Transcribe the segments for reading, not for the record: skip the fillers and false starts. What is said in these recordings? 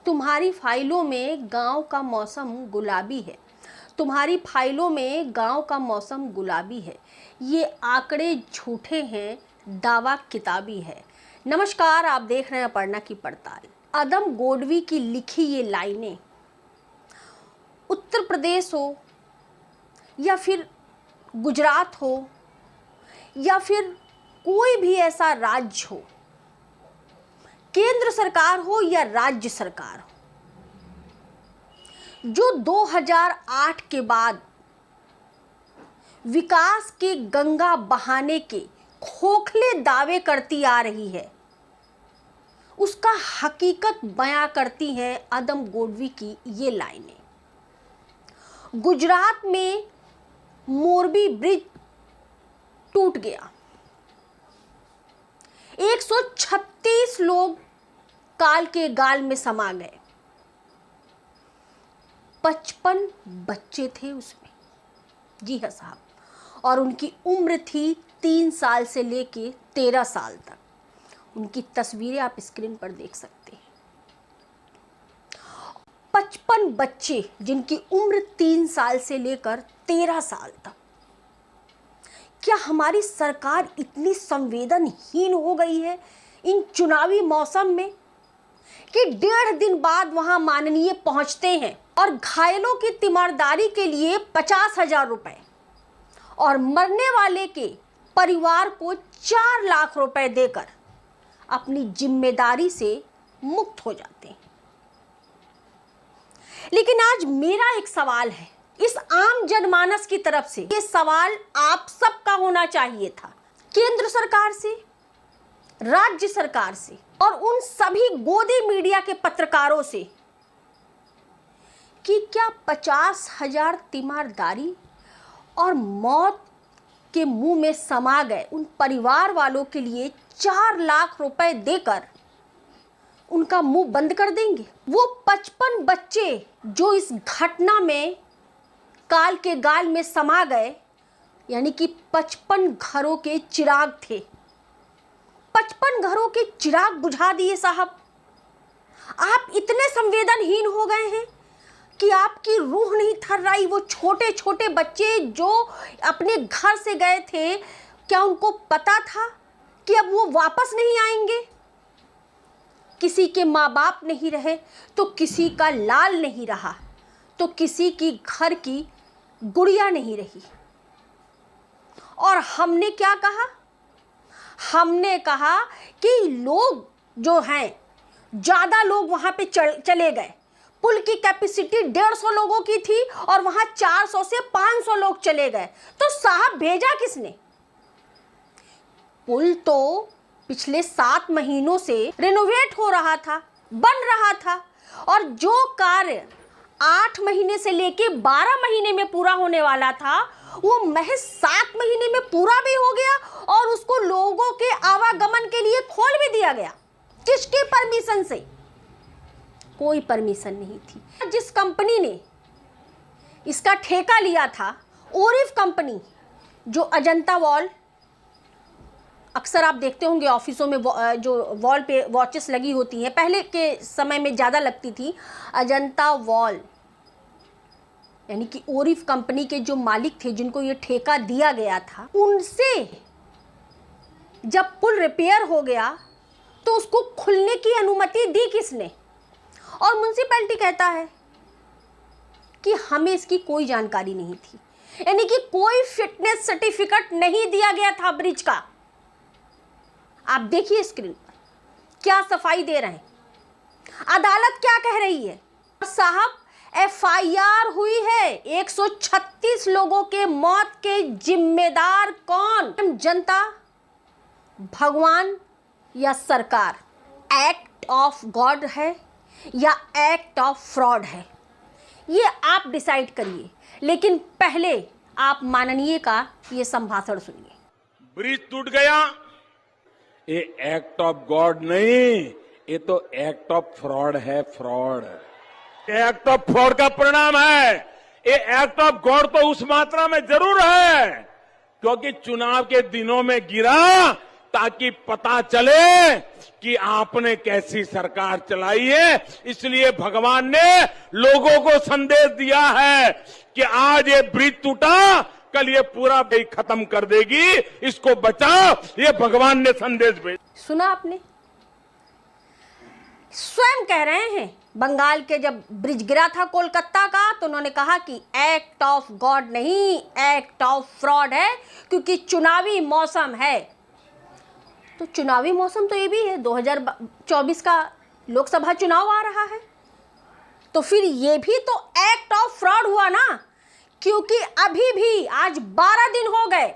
तुम्हारी फाइलों में गांव का मौसम गुलाबी है। तुम्हारी फाइलों में गांव का मौसम गुलाबी है। ये आंकड़े झूठे हैं, दावा किताबी है। नमस्कार, आप देख रहे हैं अपर्णा की पड़ताल। अदम गोडवी की लिखी ये लाइनें उत्तर प्रदेश हो या फिर गुजरात हो या फिर कोई भी ऐसा राज्य हो, केंद्र सरकार हो या राज्य सरकार हो, जो 2008 के बाद विकास के गंगा बहाने के खोखले दावे करती आ रही है, उसका हकीकत बयां करती हैं अदम गोडवी की ये लाइनें। गुजरात में मोरबी ब्रिज टूट गया, 136 लोग काल के गाल में समा गए, 55 बच्चे थे उसमें। जी हाँ साहब, और उनकी उम्र थी 3 साल से लेके 13 साल तक। उनकी तस्वीरें आप स्क्रीन पर देख सकते हैं। 55 बच्चे जिनकी उम्र 3 साल से लेकर 13 साल तक। क्या हमारी सरकार इतनी संवेदनहीन हो गई है इन चुनावी मौसम में कि 1.5 दिन बाद वहां माननीय पहुंचते हैं और घायलों की तीमारदारी के लिए 50,000 रुपए और मरने वाले के परिवार को 4 लाख रुपए देकर अपनी जिम्मेदारी से मुक्त हो जाते हैं। लेकिन आज मेरा एक सवाल है इस आम जनमानस की तरफ से। ये सवाल आप सबका होना चाहिए था, केंद्र सरकार से, राज्य सरकार से और उन सभी गोदी मीडिया के पत्रकारों से कि क्या 50,000 तीमारदारी और मौत के मुंह में समा गए उन परिवार वालों के लिए 4 लाख रुपए देकर उनका मुंह बंद कर देंगे? वो 55 बच्चे जो इस घटना में काल के गाल में समा गए, यानी कि 55 घरों के चिराग थे, 55 घरों के चिराग बुझा दिए साहब। आप इतने संवेदनहीन हो गए हैं कि आपकी रूह नहीं थर्राई। वो छोटे छोटे बच्चे जो अपने घर से गए थे, क्या उनको पता था कि अब वो वापस नहीं आएंगे? किसी के माँ बाप नहीं रहे तो किसी का लाल नहीं रहा, तो किसी की घर की गुड़िया नहीं रही। और हमने क्या कहा? हमने कहा कि लोग जो हैं, ज़्यादा लोग वहाँ पे चले गए। पुल की कैपेसिटी 150 लोगों की थी और वहाँ 400 से 500 लोग चले गए। तो साहब भेजा किसने? पुल तो पिछले 7 महीनों से रेनोवेट हो रहा था, बन रहा था, और जो कार्य 8 महीने से लेके 12 महीने में पूरा होने वाला था वो महज 7 महीने में पूरा भी हो गया और उसको लोगों के आवागमन के लिए खोल भी दिया गया। किसके परमिशन से? कोई परमिशन नहीं थी। जिस कंपनी ने इसका ठेका लिया था, ओरिफ कंपनी, जो अजंता वॉल, अक्सर आप देखते होंगे ऑफिसों में जो वॉल पे वॉचेस लगी होती हैं, पहले के समय में ज़्यादा लगती थी। अजंता वॉल यानी कि ओरिफ कंपनी के जो मालिक थे, जिनको ये ठेका दिया गया था, उनसे जब पुल रिपेयर हो गया तो उसको खुलने की अनुमति दी किसने? और म्युनिसिपैलिटी कहता है कि हमें इसकी कोई जानकारी नहीं थी, यानी कि कोई फिटनेस सर्टिफिकेट नहीं दिया गया था ब्रिज का। आप देखिए स्क्रीन पर क्या सफाई दे रहे हैं। अदालत क्या कह रही है? साहब, FIR हुई है। 136 लोगों के मौत के जिम्मेदार कौन? जनता, भगवान या सरकार? एक्ट ऑफ गॉड है या एक्ट ऑफ फ्रॉड है? ये आप डिसाइड करिए। लेकिन पहले आप माननीय का ये संभाषण सुनिए। ब्रिज टूट गया, ये एक्ट ऑफ गॉड नहीं, ये तो एक्ट ऑफ फ्रॉड है। फ्रॉड, एक्ट ऑफ फ्रॉड का परिणाम है। ये एक्ट ऑफ गॉड तो उस मात्रा में जरूर है क्योंकि चुनाव के दिनों में गिरा ताकि पता चले कि आपने कैसी सरकार चलाई है। इसलिए भगवान ने लोगों को संदेश दिया है कि आज ये ब्रिज टूटा, कल ये पूरा ब्रिज खत्म कर देगी, इसको बचाओ, ये भगवान ने संदेश भेजा। सुना आपने? स्वयं कह रहे हैं, बंगाल के जब ब्रिज गिरा था कोलकाता का, तो उन्होंने कहा कि एक्ट ऑफ गॉड नहीं, एक्ट ऑफ फ्रॉड है, क्योंकि चुनावी मौसम है। तो चुनावी मौसम तो ये भी है, 2024 का लोकसभा चुनाव आ रहा है, तो फिर ये भी तो एक्ट ऑफ फ्रॉड हुआ ना, क्योंकि अभी भी आज 12 दिन हो गए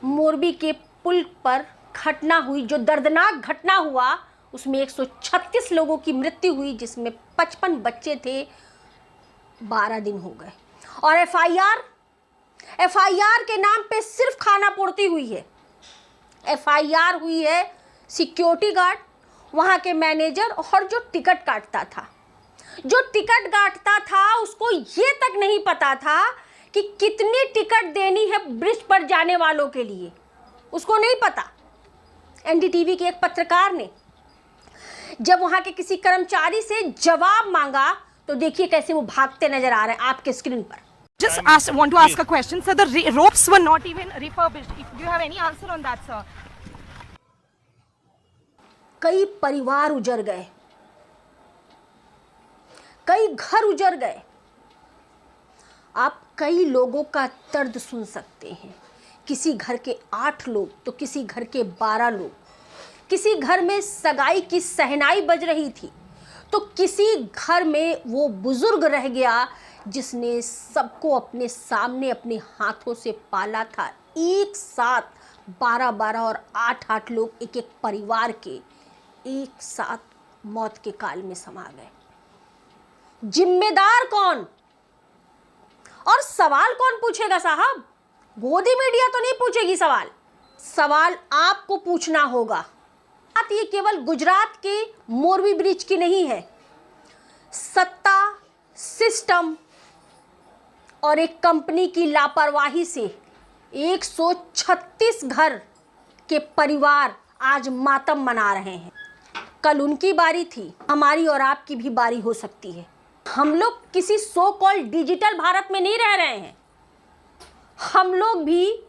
मोरबी के पुल पर घटना हुई, जो दर्दनाक घटना हुआ, उसमें 136 लोगों की मृत्यु हुई, जिसमें 55 बच्चे थे। 12 दिन हो गए और एफआईआर के नाम पे सिर्फ खाना पूर्ति हुई है। एफआईआर हुई है सिक्योरिटी गार्ड, वहां के मैनेजर और जो टिकट काटता था। जो टिकट काटता था उसको ये तक नहीं पता था कि कितनी टिकट देनी है ब्रिज पर जाने वालों के लिए, उसको नहीं पता। एनडीटीवी के एक पत्रकार ने जब वहां के किसी कर्मचारी से जवाब मांगा, तो देखिए कैसे वो भागते नजर आ रहे हैं आपके स्क्रीन पर। Just want to ask a question, sir. The ropes were not even refurbished. Do you have any answer on that, sir? कई परिवार उजड़ गए, कई घर उजड़ गए। आप कई लोगों का दर्द सुन सकते हैं। किसी घर के 8 लोग तो किसी घर के 12 लोग, किसी घर में सगाई की सहनाई बज रही थी तो किसी घर में वो बुजुर्ग रह गया जिसने सबको अपने सामने अपने हाथों से पाला था। एक साथ 12-12 और 8-8 लोग एक एक परिवार के एक साथ मौत के काल में समा गए। जिम्मेदार कौन और सवाल कौन पूछेगा साहब? गोदी मीडिया तो नहीं पूछेगी सवाल। सवाल आपको पूछना होगा। बात ये केवल गुजरात के मोरबी ब्रिज की नहीं है। सत्ता, सिस्टम और एक कंपनी की लापरवाही से 136 घर के परिवार आज मातम मना रहे हैं। कल उनकी बारी थी, हमारी और आपकी भी बारी हो सकती है। हम लोग किसी सो कॉल्ड डिजिटल भारत में नहीं रह रहे हैं। हम लोग भी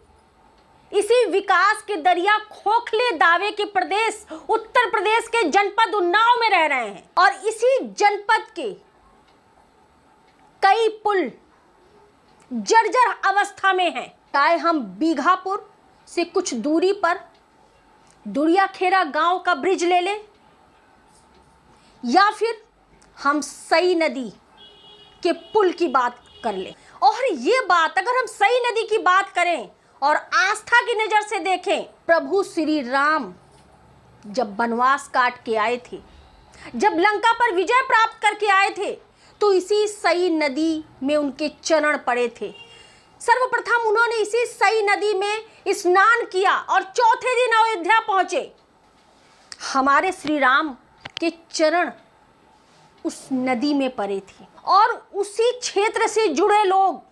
इसी विकास के दरिया खोखले दावे के प्रदेश उत्तर प्रदेश के जनपद उन्नाव में रह रहे हैं और इसी जनपद के कई पुल जर्जर अवस्था में हैं। चाहे हम बीघापुर से कुछ दूरी पर दुड़ियाखेड़ा गांव का ब्रिज ले लें या फिर हम सई नदी के पुल की बात कर लें। और ये बात अगर हम सई नदी की बात करें और आस्था की नजर से देखें, प्रभु श्री राम जब वनवास काट के आए थे, जब लंका पर विजय प्राप्त करके आए थे, तो इसी सई नदी में उनके चरण पड़े थे। सर्वप्रथम उन्होंने इसी सई नदी में स्नान किया और चौथे दिन अयोध्या पहुंचे। हमारे श्री राम के चरण उस नदी में पड़े थे और उसी क्षेत्र से जुड़े लोग,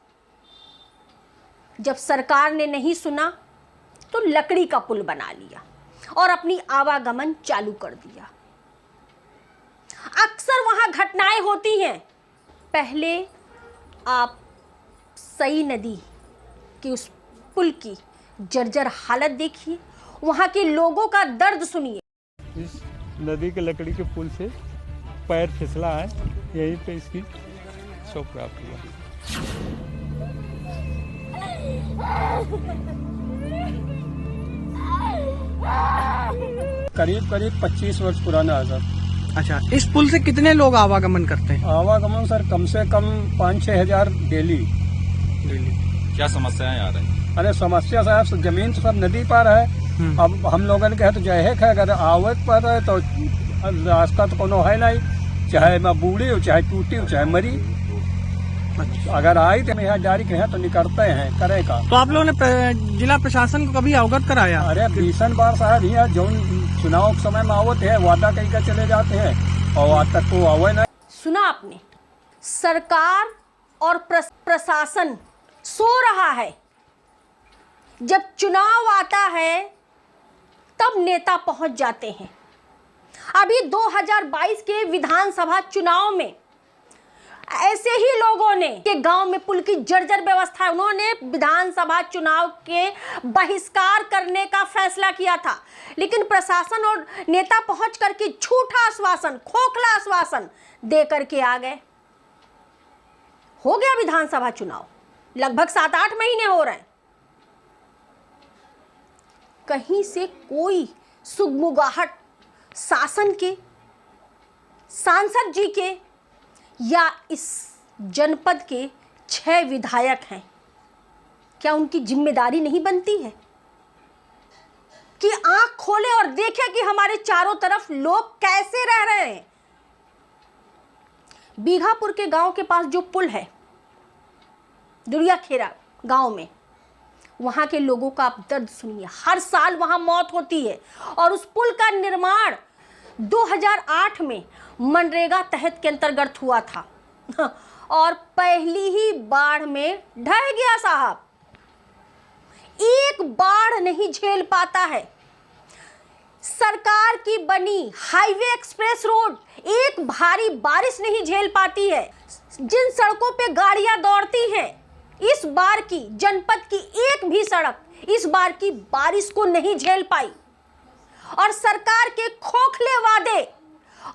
जब सरकार ने नहीं सुना तो लकड़ी का पुल बना लिया और अपनी आवागमन चालू कर दिया। अक्सर वहां घटनाएं होती हैं। पहले आप सई नदी की उस पुल की जर्जर हालत देखिए, वहां के लोगों का दर्द सुनिए। इस नदी के लकड़ी के पुल से पैर फिसला है, यहीं पे इसकी शव प्राप्त हुआ। करीब 25 वर्ष पुराना है सर। अच्छा, इस पुल से कितने लोग आवागमन करते हैं? आवागमन सर कम से कम 5-6 हजार डेली। क्या समस्याएं आ रही हैं? अरे समस्या साहब, जमीन तो सब नदी पर है। अब हम लोगों ने कहा तो जय है, अगर आवक पर है तो रास्ता तो कोनो है नहीं, चाहे मैं बूढ़ी हो, चाहे टूटी हो, चाहे मरी। अगर आई तो यहाँ डायरेक्ट है तो निकलते हैं, करेगा। तो आप लोगों ने जिला प्रशासन को कभी अवगत कराया? अरे 20 बार साहब, यहाँ जो चुनाव के समय में आवत है वादा कहीं का चले जाते हैं और आज तक को आवे नहीं। सुना आपने? सरकार और प्रशासन सो रहा है। जब चुनाव आता है तब नेता पहुंच जाते हैं। अभी 2022 के विधानसभा चुनाव में ऐसे ही लोगों ने के गांव में पुल की जर्जर व्यवस्था है, उन्होंने विधानसभा चुनाव के बहिष्कार करने का फैसला किया था, लेकिन प्रशासन और नेता पहुंच करके झूठा आश्वासन, खोखला आश्वासन दे करके आ गए। हो गया विधानसभा चुनाव, लगभग 7-8 महीने हो रहे हैं, कहीं से कोई सुगबुगाहट शासन के, सांसद जी के या इस जनपद के 6 विधायक हैं, क्या उनकी जिम्मेदारी नहीं बनती है कि आंख खोले और देखें कि हमारे चारों तरफ लोग कैसे रह रहे हैं। बीघापुर के गांव के पास जो पुल है दुरियाखेड़ा गांव में, वहां के लोगों का आप दर्द सुनिए। हर साल वहां मौत होती है और उस पुल का निर्माण 2008 में मनरेगा तहत के अंतर्गत हुआ था और पहली ही बाढ़ में ढह गया साहब। एक बाढ़ नहीं झेल पाता है। सरकार की बनी हाईवे एक्सप्रेस रोड एक भारी बारिश नहीं झेल पाती है। जिन सड़कों पे गाड़ियां दौड़ती हैं, इस बार की जनपद की एक भी सड़क इस बार की बारिश को नहीं झेल पाई और सरकार के खोखले वादे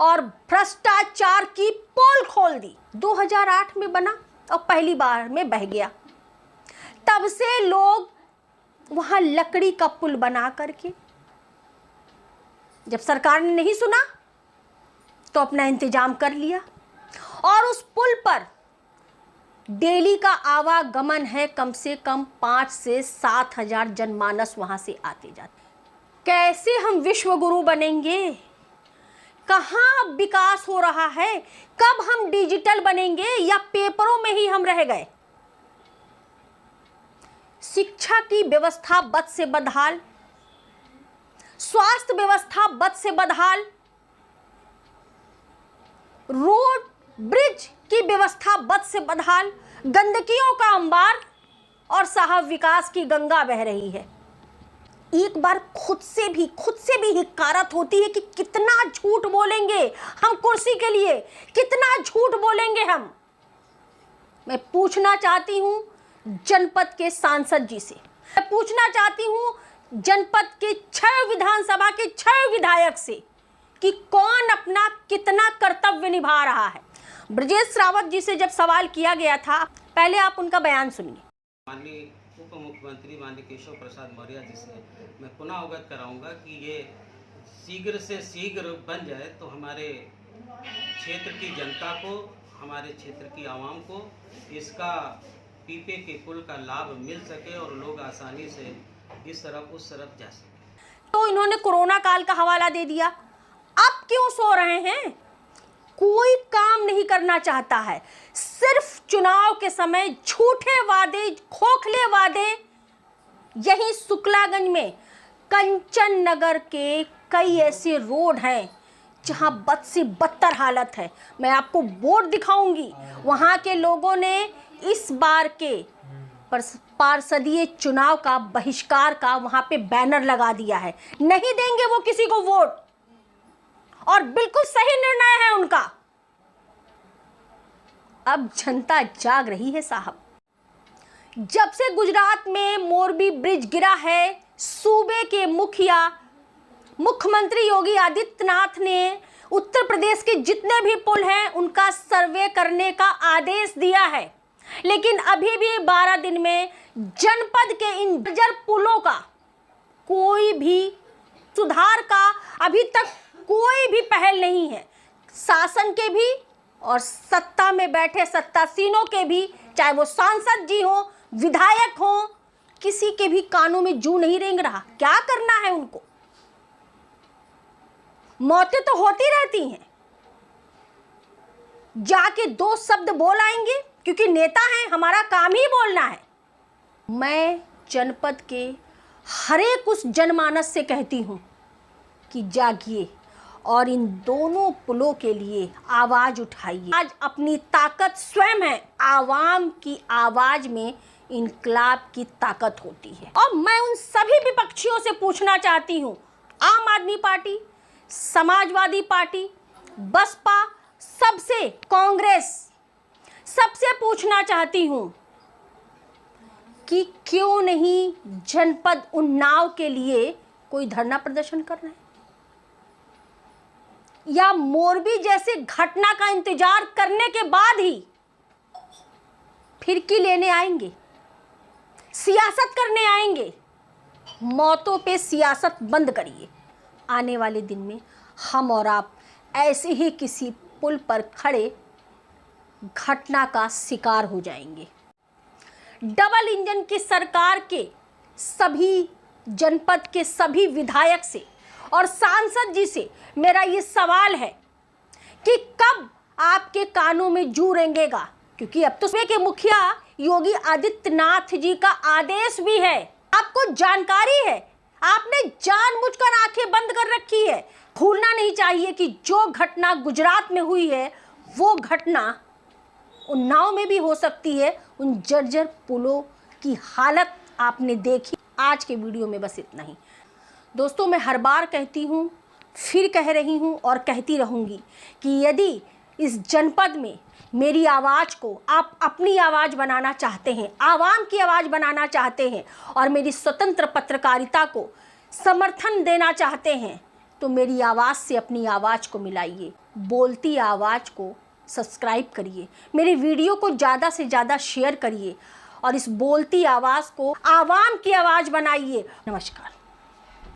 और भ्रष्टाचार की पोल खोल दी। 2008 में बना और पहली बार में बह गया। तब से लोग वहां लकड़ी का पुल बना करके, जब सरकार ने नहीं सुना तो अपना इंतजाम कर लिया और उस पुल पर डेली का आवागमन है, कम से कम 5 से 7 हजार जनमानस वहां से आते जाते। कैसे हम विश्व गुरु बनेंगे? कहाँ विकास हो रहा है? कब हम डिजिटल बनेंगे या पेपरों में ही हम रह गए? शिक्षा की व्यवस्था बद से बदहाल, स्वास्थ्य व्यवस्था बद से बदहाल, रोड ब्रिज की व्यवस्था बद से बदहाल, गंदगियों का अंबार और साहब विकास की गंगा बह रही है। एक बार खुद से भी हिकारत होती है कि कितना झूठ बोलेंगे हम कुर्सी के लिए, कितना झूठ बोलेंगे हम। मैं पूछना चाहती हूं जनपद के सांसद जी से, मैं पूछना चाहती हूं जनपद के 6 विधानसभा के 6 विधायक से कि कौन अपना कितना कर्तव्य निभा रहा है। ब्रजेश रावत जी से जब सवाल किया गया था, पहले आप उनका बयान सुनिए। माननीय उप मुख्यमंत्री माननीय केशव प्रसाद मौर्य जी से मैं पुनः अवगत कराऊंगा कि ये शीघ्र से शीघ्र बन जाए तो हमारे क्षेत्र की जनता को, हमारे क्षेत्र की आवाम को इसका पीपे के पुल का लाभ मिल सके और लोग आसानी से इस तरफ उस तरफ जा सके। तो इन्होंने कोरोना काल का हवाला दे दिया। अब क्यों सो रहे हैं? कोई काम नहीं करना चाहता है, सिर्फ चुनाव के समय झूठे वादे, खोखले वादे। यही शुक्लागंज में कंचन नगर के कई ऐसे रोड हैं जहां बद से बदतर हालत है। मैं आपको बोर्ड दिखाऊंगी। वहां के लोगों ने इस बार के पार्षदीय चुनाव का बहिष्कार का वहां पे बैनर लगा दिया है। नहीं देंगे वो किसी को वोट और बिल्कुल सही निर्णय है उनका। अब जनता जाग रही है साहब। जब से गुजरात में मोरबी ब्रिज गिरा है, सूबे के मुख्यमंत्री योगी आदित्यनाथ ने उत्तर प्रदेश के जितने भी पुल हैं उनका सर्वे करने का आदेश दिया है, लेकिन अभी भी 12 दिन में जनपद के इन बंजर पुलों का कोई भी सुधार का अभी तक कोई भी पहल नहीं है। शासन के भी और सत्ता में बैठे सत्तासीनों के भी, चाहे वो सांसद जी हो, विधायक हो, किसी के भी कानों में जू नहीं रेंग रहा। क्या करना है उनको? मौतें तो होती रहती हैं, जाके 2 शब्द बोल आएंगे क्योंकि नेता हैं, हमारा काम ही बोलना है। मैं जनपद के हर एक उस जनमानस से कहती हूं कि जागिए और इन दोनों पुलों के लिए आवाज उठाइए। आज अपनी ताकत स्वयं है, आवाम की आवाज में इनकलाब की ताकत होती है। और मैं उन सभी विपक्षियों से पूछना चाहती हूँ, आम आदमी पार्टी, समाजवादी पार्टी, बसपा, सबसे, कांग्रेस, सबसे पूछना चाहती हूँ कि क्यों नहीं जनपद उन्नाव के लिए कोई धरना प्रदर्शन कर रहे हैं, या मोरबी जैसे घटना का इंतजार करने के बाद ही फिरकी लेने आएंगे, सियासत करने आएंगे। मौतों पे सियासत बंद करिए। आने वाले दिन में हम और आप ऐसे ही किसी पुल पर खड़े घटना का शिकार हो जाएंगे। डबल इंजन की सरकार के सभी जनपद के सभी विधायक से और सांसद जी से मेरा ये सवाल है कि कब आपके कानों में जू रेंगेगा, क्योंकि अब तो सूबे के मुखिया योगी आदित्यनाथ जी का आदेश भी है। आपको जानकारी है, आपने जानबूझकर आंखें बंद कर रखी है। भूलना नहीं चाहिए कि जो घटना गुजरात में हुई है वो घटना उन्नाव में भी हो सकती है। उन जर्जर पुलों की हालत आपने देखी। आज के वीडियो में बस इतना ही। दोस्तों, मैं हर बार कहती हूँ, फिर कह रही हूँ और कहती रहूँगी कि यदि इस जनपद में मेरी आवाज़ को आप अपनी आवाज़ बनाना चाहते हैं, आवाम की आवाज़ बनाना चाहते हैं और मेरी स्वतंत्र पत्रकारिता को समर्थन देना चाहते हैं, तो मेरी आवाज़ से अपनी आवाज़ को मिलाइए। बोलती आवाज़ को सब्सक्राइब करिए, मेरे वीडियो को ज़्यादा से ज़्यादा शेयर करिए और इस बोलती आवाज़ को आवाम की आवाज़ बनाइए। नमस्कार।